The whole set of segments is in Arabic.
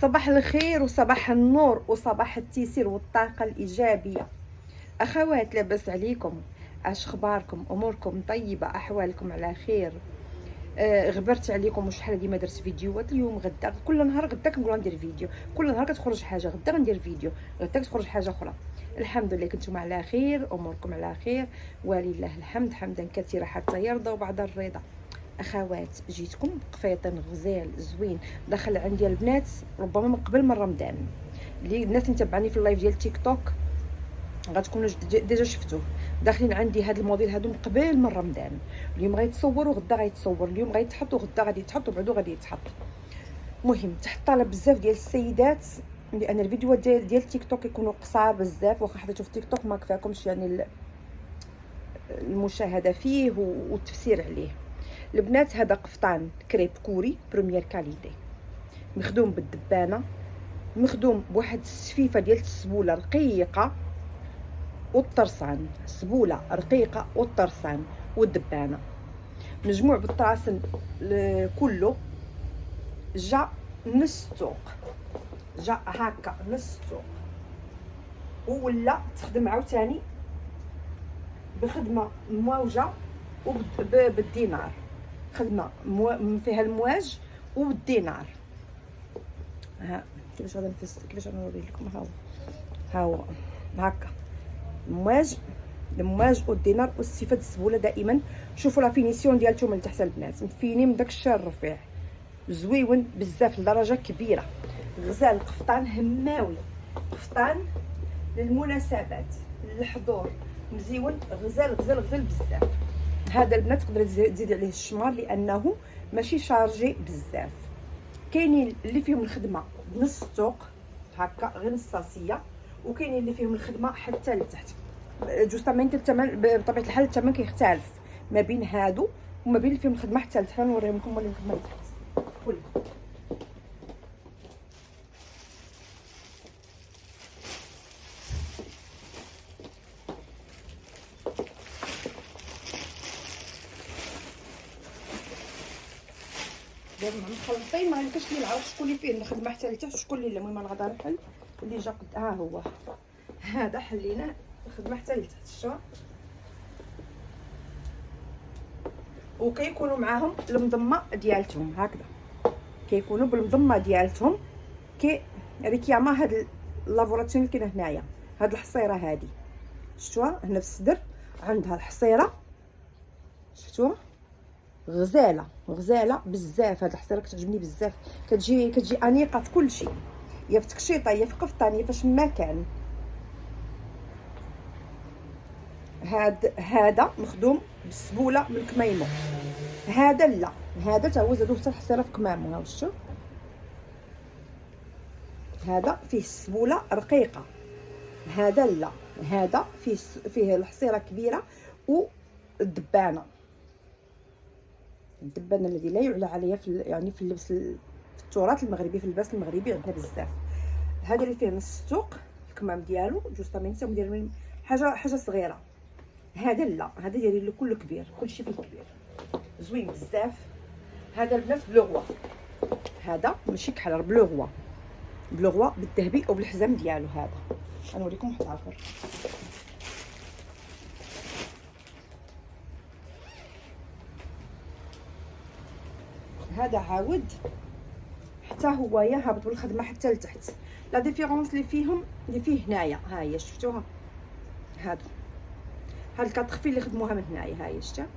صباح الخير وصباح النور وصباح التيسير والطاقة الإيجابية. أخوات، لاباس عليكم؟ اش اخباركم؟ اموركم طيبة؟ احوالكم على خير؟ غبرت عليكم وشحال هادي ما درت فيديوهات. اليوم غدا كل نهار غدا كنقول ندير فيديو، كل نهار كتخرج حاجه، غدا غندير فيديو، غدا كتخرج حاجه اخرى. الحمد لله كنتم على خير، اموركم على خير، ولله الحمد حمدا كثيرا حتى يرضى بعد الرضا. اخوات، جيتكم قفيطين غزال زوين دخل عندي البنات ربما من قبل من رمضان. اللي الناس اللي متابعاني في اللايف ديال تيك توك غتكونوا ديجا شفتوه. داخلين عندي هاد الموديل هادو من قبل من رمضان. اليوم غيتصور وغدا غيتصور، اليوم غيتحط وغدا غادي يتحط وبعدو غادي يتحط. المهم تحت طلب بزاف ديال السيدات، لان الفيديوهات ديال تيك توك يكونوا قصار بزاف، واخا حطيتو في تيك توك ما كفاكمش يعني المشاهده فيه والتفسير عليه. البنات هذا قفطان كريب كوري بريمير كاليتي، مخدوم بالدبانه، مخدوم بواحد السفيفه ديال السبوله رقيقه والطرسان، سبوله رقيقه والطرسان والدبانه، مجموع بالطراسن كله. جا نص توق، جا هكا نص توق، ولا تخدم عاوتاني بخدمه مواوجه بالدينار، خدمه فيها المواج وبالدينار. ها كيفاش غادي نفس، كيفاش غنوري لكم. ها هو هكا المواج والدينار والصفات السبوله. دائما شوفوا لا فينيسيون ديالتهم من تحت البنات، مفينين من داك الشيء الرفيع، زويون بزاف لدرجه كبيره. غزال قفطان هماوي، قفطان للمناسبات للحضور، مزيون غزال غزال غزال بزاف. هذا البنات تقدر تزيد عليه الشمار لانه ماشي شارجي بزاف. كاينين اللي فيهم الخدمه بنص السوق هكا غير نصاصيه، وكاينين اللي فيهم الخدمه حتى لتحت. جوستامين الثمن بطبيعه الحال الثمن كيختلف ما بين هادو وما بين اللي فيهم الخدمه حتى لتحت. نوريهم لكم اللي الخدمه لتحت كل. دابا مخلطين، ما يمكنش لي نعرف شكون اللي فيه الخدمه حتى لتحت وشكون اللي لا. المهم انا غادا نحل اللي جا قد ها هو هذا حليناه الخدمه حتى لتحت. شتو؟ وكيكونوا معاهم المضمه ديالتهم هكذا، كيكونوا بالمضمه ديالتهم كي ريكياما. هاد لافوراسيون اللي كاينه هنايا، هاد الحصيره هادي شفتوها هنا في الصدر، عندها الحصيره شفتوها غزاله غزاله بزاف. هاد الحصيره كتعجبني بزاف، كتجي انيقه في كل شيء، يا في تكشيطه يا في قفطان يا فاش ما كان. هذا مخدوم بالسبوله من كميمو، هذا لا، هذا تا هو زادوه حتى الحصيره في كمامو. ها شفتوا هذا فيه السبوله رقيقه، هذا لا، هذا فيه الحصيره كبيره والدبانه، الدبانه الذي لا يعلى عليها في يعني في اللبس، في التراث المغربي، في اللباس المغربي عندنا بزاف. هذا اللي فيه نص السوق الكمام ديالو جوستامين تا مدير حاجه صغيره. هذا لا، هذا دايرين له كله كبير، كلشي فيه كبير زوين بزاف. هذا البنات بلوغوا، هذا ماشي كحل، بلوغوا بلوغوا بالذهبي وبالحزام ديالو. هذا غنوريكم واحد اخر. هذا عاود حتى هو يا هابط بالخدمه حتى لتحت. لا ديفيرونس اللي فيهم اللي فيه هنايا، ها هي شفتوها، هادو هاد الكاتخفي اللي خدموها من هنايا، ها هي شتا،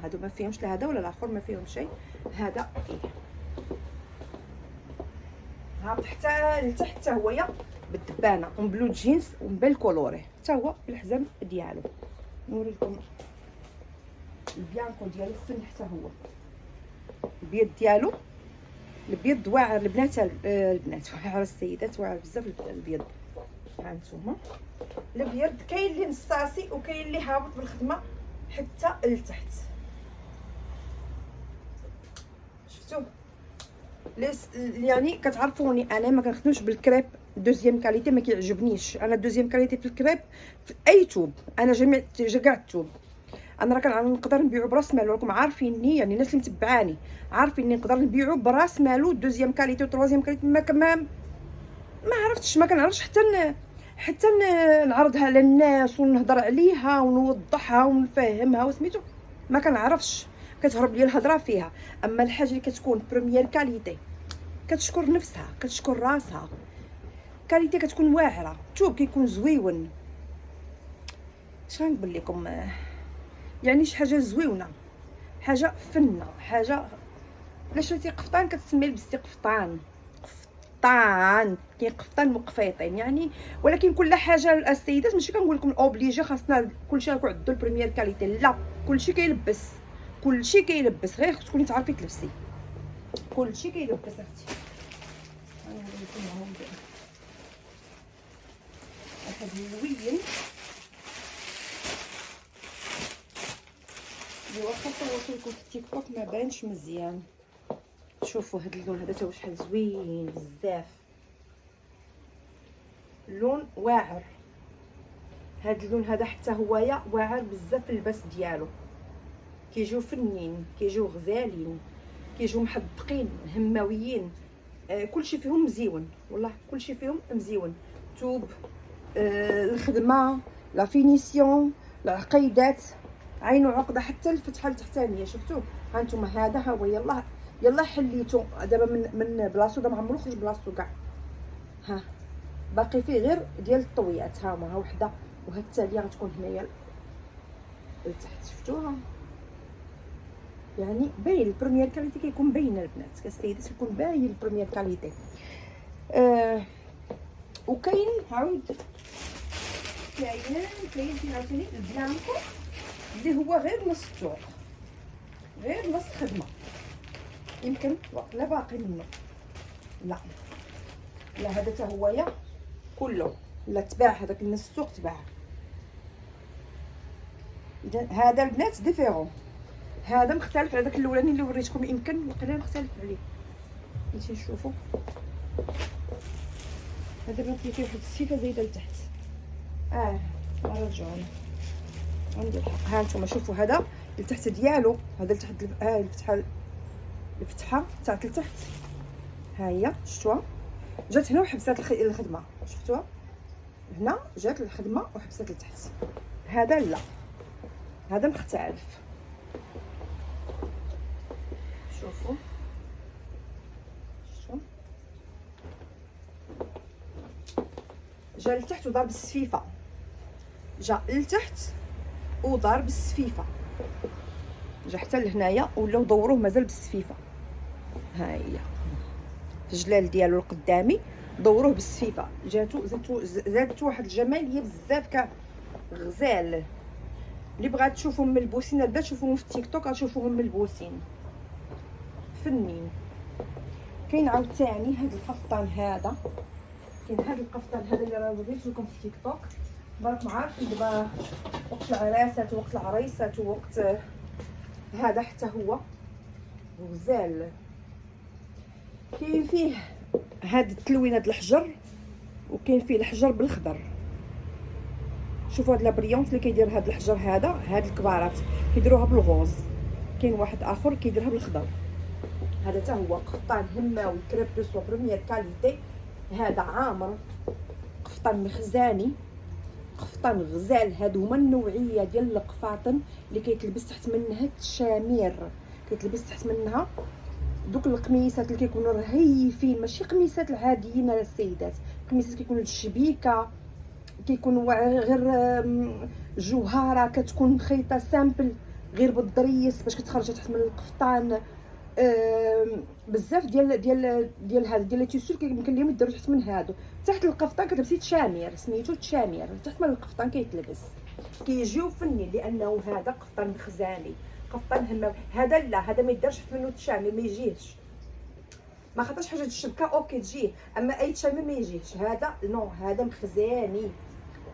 هادو ما فيهمش لا هذا ولا الاخر، ما فيهم شيء. هذا فيه هابط حتى لتحت، حتى هويا بالدبانه وبلو جينز وبالكولوري، حتى هو بالحزام ديالو. نوريكم البيانكو ديالو فين حتى هو، البيض ديالو، البيض واعر البنات، البنات واعر، السيدات واعر بزاف البيض. ها نتوما البيض كاين اللي نصاصي وكاين اللي هابط بالخدمه حتى لتحت. شفتوا يعني كتعرفوني انا ما كنخدمش بالكريب دوزيام كاليتي، ما كيعجبنيش انا دوزيام كاليتي في الكريب في اي توب. انا جميع كاع التوب انا راه نقدر نبيعو براس مالو، راكم عارفيني يعني الناس اللي متبعاني عارفين اني نقدر نبيعو براس مالو دوزيام كاليتي وتروازيام كاليتي. ما عرفتش، ما كنعرفش حتى نعرضها على الناس ونهضر عليها ونوضحها ونفهمها وسميتو، ما كنعرفش، كتهرب لي الهضره فيها. اما الحاجه اللي كتكون بريمير كاليتي كتشكر نفسها، كتشكر راسها، كاليتي كتكون واعره، الثوب كيكون زويون. اش غنقول لكم، يعني شي حاجه زويونه، حاجه فنه، حاجه. الا شريتي قفطان كتسمي لبستي قفطان، قفطان كاين قفطان مقفيطين يعني. ولكن كل حاجه السيدات ماشي كنقول لكم اوبليجي خاصنا كلشي يكون عندو البريمير كاليتي، لا، كلشي كيلبس، كلشي كيلبس، غير تكوني تعرفي تلبسي، كلشي كيلبس اختي. انا نوريكم واحد اللوين اللي واخا صورت لكم في التيك توك ما بانش مزيان. شوفوا هاد اللون هذا تا شحال زوين بزاف، اللون واعر. هاد اللون هذا حتى هويا واعر بزاف في اللباس ديالو، كيجيو فنين، كيجيو غزالين، كيجيو محدقين هماويين. كلشي فيهم مزيون، والله كلشي فيهم مزيون. توب، الخدمه، لا فينيسيون، العقيدات، عينو عقده حتى الفتحه التحتانيه. شفتوا ها نتوما، هذا ها هو. يلا حليتو دابا من بلاصتو، دا ما عمرو خرج بلاصتو كاع. ها باقي فيه غير ديال الطويات، ها هما، ها وحده وها التاليه غتكون هنايا لتحت. شفتوها يعني باين البريمير كاليتي، كيكون باين البنات السيدات كيكون باين البريمير كاليتي. وكاين عاود كاين عاوتاني البلانكو اللي هو غير نص السوق، غير نص خدمه. يمكن لا باقي منه، لا هذا تا هويا كله لا تباع، هذاك النص السوق تباع. اذا هذا البنات ديفيرون، هذا مختلف على داك الاولاني اللي وريتكم، يمكن وقيلا مختلف عليه. ملي نشوفوا هذا بنات اللي فيه واحد السيفه زايده لتحت. رجعونا عندي الحق. ها نتوما شوفوا هذا لتحت ديالو، هذا لتحت، الفتحه تاعت لتحت، ها هي شفتوها، جات هنا وحبسات الخدمه. شفتوها هنا جات الخدمه وحبسات لتحت. هذا لا، هذا مختلف. شوفوا جا لتحت وضرب السفيفه، جا لتحت وضرب السفيفه، جا حتى لهنايا ولاو دوروه مازال بالسفيفه. ها هي في الجلال ديالو القدامي دوروه بالسفيفه، زادتو واحد الجماليه بزاف كاع غزال. اللي بغات تشوفهم ملبوسين البنات شوفوهم في التيك توك، غتشوفوهم ملبوسين فنين. كاين عاوتاني هاد القفطان هذا، كاين هاد القفطان هذا اللي راه وريت لكم في التيك توك. راكم عارفين دابا وقت العراسات ووقت العريسات ووقت هذا حتى هو غزال. كاين فيه هاد التلوين، هاد الحجر، وكاين فيه الحجر بالخضر. شوفوا هاد لابريونط اللي كيدير هاد الحجر هذا، هاد الكبارات كيديروها بالغوز، كاين واحد اخر كيديرها بالخضر. هذا حتى هو قفطان هماوي كريب دو سوا بريمير كاليتي. هذا عامر، قفطان مخزاني، قفطان غزال. هادو هما النوعيه ديال القفاطن اللي كيتلبس تحت منها التشامير، كيتلبس تحت منها دوك القميصات اللي كيكونوا رهيفين، ماشي قميصات العاديين على السيدات، قميصات كيكونوا الشبيكه، كيكونوا غير جوهره، كتكون خيطه سامبل غير بالضريس باش كتخرج تحت من القفطان. بزاف ديال هذا ديال التيسير كيمكن لهم يديروا تحت من هادو. تحت القفطان كتلبسي تشامير، سميتو تشامير، تحت من القفطان كيتلبس، كيجيو فنين لانه هذا قفطان مخزاني، قفطان هماوي. هذا لا، هذا ما يديرش تحت منه تشامير، ما يجيهش، ما خاطرش حاجه الشبكه اوكي تجيه، اما اي تشامير ما يجيهش. هذا نو، هذا مخزاني،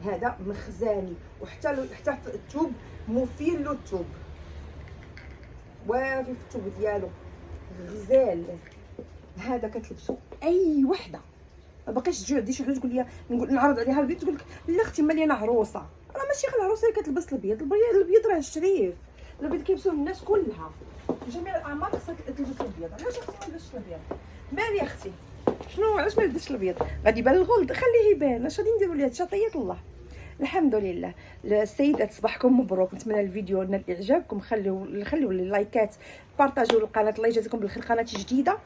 هذا مخزاني. وحتى في الثوب مثير له الثوب، وافي في الثوب ديالو غزال. هذا كتلبسو اي وحده، ما باقيش تجي عندي شي حاجه تقول لي نعرض عليها البنت تقول لك لا اختي مالي انا عروسه. راه ماشي غير العروسه اللي كتلبس الابيض، الابيض راه شريف، الابيض كيلبسوه الناس كلها، جميع الاعمار خصها تلبس الابيض. علاش اختي ما لبستش الابيض؟ مالي اختي شنو علاش ما لبستش الابيض؟ غادي يبان الغلط، خليه يبان، اش غادي نديروا ليه؟ هادشي عطيه الله. الحمد لله. السيدات صباحكم مبروك، نتمنى الفيديو نال اعجابكم، خليو اللايكات، بارطاجيو القناه، الله يجازيكم بالخير، قناه جديده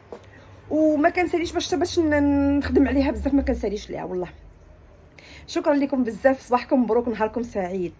وما كنساليش باش نخدم عليها بزاف، ما كنساليش ليها والله. شكرا لكم بزاف، صباحكم مبروك، نهاركم سعيد.